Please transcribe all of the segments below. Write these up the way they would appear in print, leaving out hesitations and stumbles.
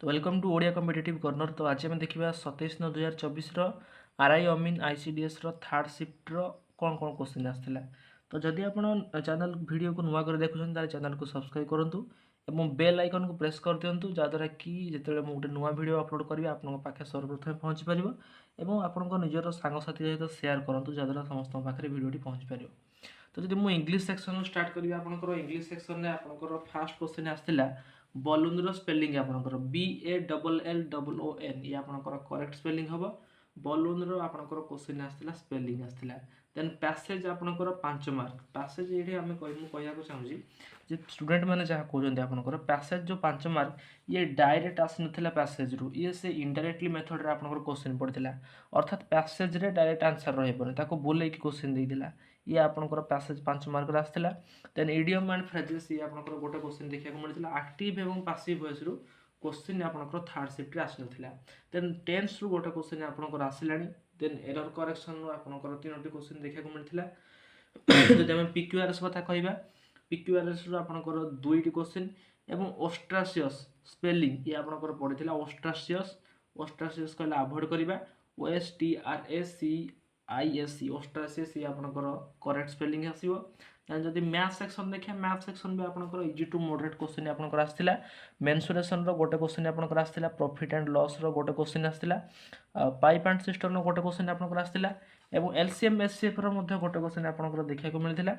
तो welcome to Odia competitive corner. तो आज आम देखा 27/9/2024 आरआई अमीन आईसीडीएस थर्ड शिफ्ट कौन कौन क्वेश्चन आसाला। तो जदि आप चैनल वीडियो को नुआ कर देखुं चैनल को सब्सक्राइब करूँ और बेल आइकन को प्रेस कर दिंतु जहाँद्वारा कि जो गोटे नुआ वीडियो अपलोड करी आपन पाखे सर्वप्रथम पहुँची पार और आपण निजर सांगसाथी सहित सेयार करूँ जहाँद्वारा समस्त पाखे वीडियोटी पहुँची पार। तो जब मुझे इंग्लीश सेक्शन स्टार्ट करी आपंकर इंग्लीश सेक्शन में आपंकर फास्ट क्वेश्चन आसाला बलून स्पेलिंग आपंकर BALLLOON ये आपंकर करेक्ट स्पेलिंग हम। बलून आपंकर क्वेश्चन आसाला स्पेलिंग आसाला। देन पैसेज आपंकर 5 मार्क। पैसेज ये आम कहूँ चाहिए जे स्टूडेंट मैंने जहाँ कहते आपंकर पैसेज जो 5 मार्क ये डायरेक्ट आसी नाला पैसेज रु ये से इनडायरेक्टली मेथड रे आपंकर क्वेश्चन पड़ता अर्थात पैसेज रे डायरेक्ट आंसर रही ताको बोले क्वेश्चन देला ये आपंकर पैसेज 5 मार्क आसाला। देन इडियम एंड फ्रेजेस ये आपंकर गोटे क्वेश्चन देखा मिलता एक्टिव एवं पासिव वॉइस रु क्वेश्चन आपंकर थर्ड शिफ्ट रे आसला। देन टेंस रु गोटे क्वेश्चन आपंकर आसिलानी। देन एरर करेक्शन रु आपंकर 3टी क्वेश्चन देखा मिलता। जदि आम PQRS कथा कहवा PQRS रु आपंकर 2टी क्वेश्चन एवं ओस्ट्रासियस स्पेलिंग ये आपंकर पड़ता ओस्ट्रासियस। ओस्ट्रासियस कहले अवॉइड करवा OSTRACISE ओस्ट्रासियस ये आपंकर करेक्ट स्पेलिंग आसो। जदि मैथ सेक्शन देखिए मैथ सेक्शन भी आपंकर इजी टू मॉडरेट क्वेश्चन आपंकर आसाला। मेंसुरेशन रो गोटे क्वेश्चन आपंकर आसाला। प्रॉफिट एंड लॉस रो गोटे क्वेश्चन आसाला। पाइप एंड सिस्टम रो गोटे क्वेश्चन आपंकर आसाला एवं LCM SCF रो मध्ये गोटे क्वेश्चन आपंकर देखा मिलता।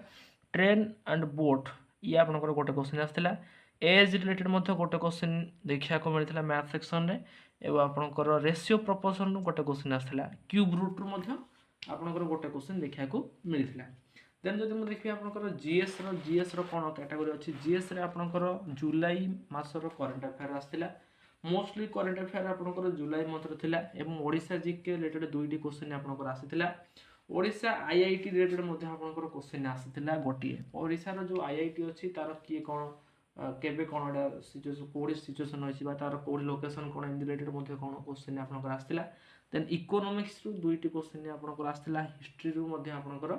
ट्रेन एंड बोट ये आपंकर गोटे क्वेश्चन आसाला। एज रिलेटेड मध्ये गोटे क्वेश्चन देखा मिलता मैथ सेक्शन रे एवं आपंकर रेशियो प्रपोर्शन गोटे क्वेश्चन आसाला। क्यूब रूट रू मध्ये आपंकर गोटे क्वेश्चन देखा मिलता। देन जब मुझे देखिए आपंकर जीएस रो कौन कैटेगोरी अच्छी जीएस रे आपंकर जुलाई मासर करंट अफेयर आसाला। मोस्टली करंट अफेयर आपंकर जुलाई मंथ थिला एवं ओडिशा जीके रिलेटेड 2टी क्वेश्चन आपंकर आसीथिला। ओडिशा आईआईटी रिलेटेड मध्ये आपंकर क्वेश्चन आसीथिला गोटिए। ओडिशा रो जो आईआईटी अच्छी तार किए कौन केबे कौन एटा सिचुएशन कोडी सिचुएशन होइछि बा तार कोडी लोकेशन कौन इन रिलेटेड मध्ये कौन क्वेश्चन आपंकर आसीथिला। देन इकोनॉमिक्स रु 2टी क्वेश्चन आपंकर आसीथिला। हिस्ट्री रु मध्ये आपंकर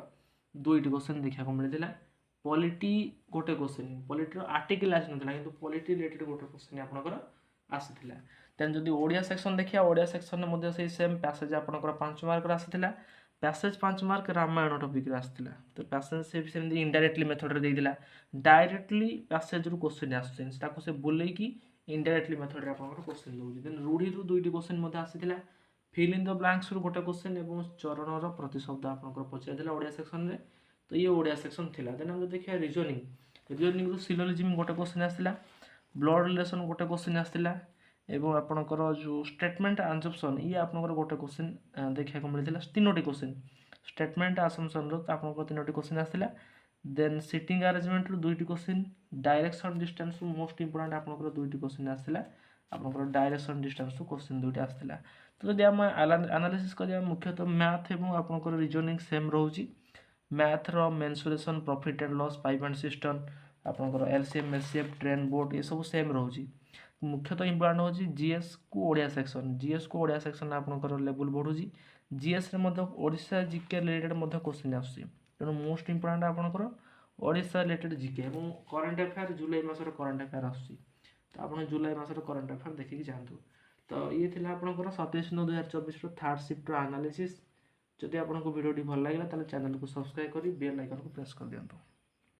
2टी क्वेश्चन देखा मिलता। पॉलिटी गोटे क्वेश्चन पॉलिटी आर्टिकल आसी नथिला किंतु पॉलिटी रिलेटेड गोटे क्वेश्चन आपंकर आसीथिला। देन जदि ओडिया सेक्शन देखिया ओडिया सेक्शन में मध्ये से सेम पैसेज आपंकर 5 मार्क आसीथिला। पैसेज 5 मार्क रामायण टॉपिक रे आसीथिला। तो पैसेज से सेम इनडायरेक्टली मेथड रे देइदिला। डायरेक्टली पैसेज रु क्वेश्चन आसुछन ताको से बोले कि इनडायरेक्टली मेथड रे आपंकर क्वेश्चन दोउछि। देन रूढ़ी रु 2टी क्वेश्चन मध्ये आसीथिला। फिल इन द ब्लैंक्स रु गोटे क्वेश्चन एवं चरण रो प्रतिशब्द आपंकर पचाइथिला ओडिया सेक्शन रे। तो ये ओडिया सेक्शन थिला। देन हम देखिया रीजनिंग रु सिलोजिज्म गोटे क्वेश्चन आसीला। ब्लड रिलेशन गोटे क्वेश्चन आसीला एवं आपंकर जो स्टेटमेंट आंसम्पशन ये आपंकर गोटे क्वेश्चन देखा मिलता। 3टी क्वेश्चन स्टेटमेंट आंसम्पशन रो आपंकर 3टी क्वेश्चन आसीला। देन सिटिंग अरेंजमेंट रु 2टी क्वेश्चन डायरेक्शन डिस्टेंस रु मोस्ट इंपोर्टेंट आपंकर 2टी क्वेश्चन आसीला। आपंकर डायरेक्शन डिस्टेंस रु क्वेश्चन 2टी आसीला। तो जदि आम एनालिसिस करिया मुख्यतः मैथ एवं आपंकर रीजनिंग सेम रोची। मैथ रो mensuration profit and loss pipe and cistern आपंकर LCM SCF ट्रेन बोट ये सब सेम रोची। मुख्यतः इंपोर्टेंट होची जीएस को ओडिया सेक्शन आपंकर लेवल बढ़ुची। जीएस रे मध्ये ओडिशा जीके रिलेटेड मध्ये क्वेश्चन आसुची तेणु मोस्ट इंपोर्टेंट आपंकर ओडिशा रिलेटेड जीके एवं करंट अफेयर जुलाई मासर करंट अफेयर आसुची। तो आप जुलाई मासर करंट अफेयर देखिए जातु। तो ये थिला आपंकर 27/9/2024 थर्ड शिफ्ट एनालिसिस। जदि आपको वीडियो भल लगे चैनल को सब्सक्राइब कर बेल आइकन को प्रेस कर दियंतु।